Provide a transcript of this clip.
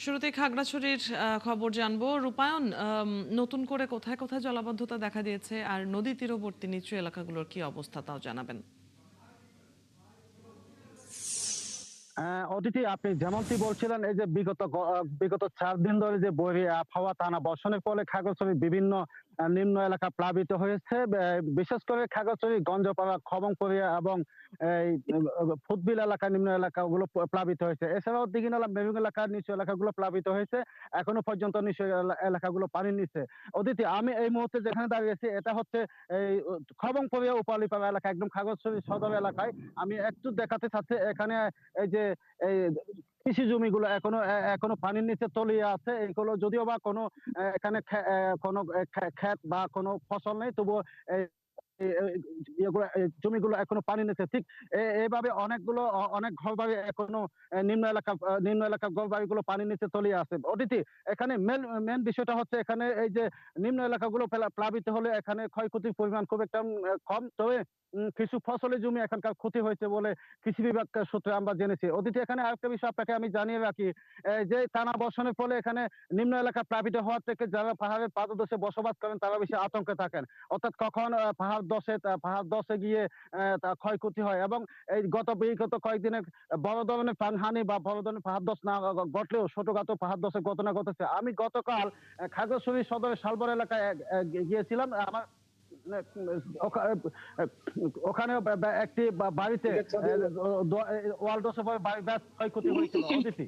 শুরুতেই খাগড়াছড়ির খবর জানবো। রূপায়ণ, নতুন করে কোথায় কোথায় জলাবদ্ধতা দেখা দিয়েছে আর নদী তীরবর্তী নিচু এলাকাগুলোর কি অবস্থা তাও জানাবেন। অদিতি, আপনি যেমনটি বলছিলেন, এই যে বিগত 4 দিন ধরে যে বৈরী আবহাওয়া টানা বর্ষণের ফলে খাগড়াছড়ির বিভিন্ন নিম্ন এলাকা প্লাবিত হয়েছে। বিশেষ করে খাগড়াছড়ি, গঞ্জপাড়া, খবংপুরিয়া এবং এই ফুটবিল এলাকা, নিম্ন এলাকাগুলো প্লাবিত হয়েছে। এছাড়াও দীঘিনালা, মেরুং এলাকার নিচু এলাকাগুলো প্লাবিত হয়েছে। এখনো পর্যন্ত নিচু এলাকাগুলো পানির নিচে। অদিতি, আমি এই মুহূর্তে যেখানে দাঁড়িয়েছি এটা হচ্ছে এই খবংপুরিয়া উপালিপাড়া এলাকা, একদম খাগড়াছড়ি সদর এলাকায়। আমি একটু দেখাতে চাচ্ছি এখানে এই যে এই কৃষি জমিগুলো এখনো পানির নিচে তলিয়ে আছে। এইগুলো যদিও বা কোনো এখানে কোনো ক্ষেত বা কোনো ফসল নেই, তবুও জমিগুলো এখনো পানি নিচে। ঠিক এইভাবে অনেক ঘর বাড়ি এখনো নিম্ন এলাকার ঘর বাড়িগুলো পানির নিচে তলিয়ে আছে। অতিথি, এখানে মেন বিষয়টা হচ্ছে এখানে এই যে নিম্ন এলাকাগুলো প্লাবিত হলে এখানে ক্ষয়ক্ষতির পরিমাণ খুব একটা কম। তবে কিছু ফসলের জমি এখানকার ক্ষতি হয়েছে বলে কৃষি বিভাগ সূত্রে আমরা জেনেছি। অদিতি, এখানে আরেকটা বিষয় আপনাকে আমি জানিয়ে রাখি, যে টানা বর্ষণের ফলে এখানে নিম্ন এলাকা প্লাবিত হওয়ার থেকে যারা পাহাড়ের পাদদেশে বসবাস করেন তারা বেশি আতঙ্কে থাকেন। অর্থাৎ কখন পাহাড় ধসে গিয়ে তা ক্ষয়ক্ষতি হয়। এবং এই বিগত কয়েকদিনে বড় ধরনের প্রাণহানি বা বড় ধরনের পাহাড় ধস না ঘটলেও ছোটখাটো পাহাড় ধসের ঘটনা ঘটেছে। আমি গতকাল খাগড়াছড়ি সদরের শালবর এলাকায় গিয়েছিলাম। আমার ওখা- ওখানে একটি বাড়িতে ওয়াল ধসে পড়ে বাড়ি ব্যাস ক্ষয়ক্ষতি হয়েছিল। অদিতি।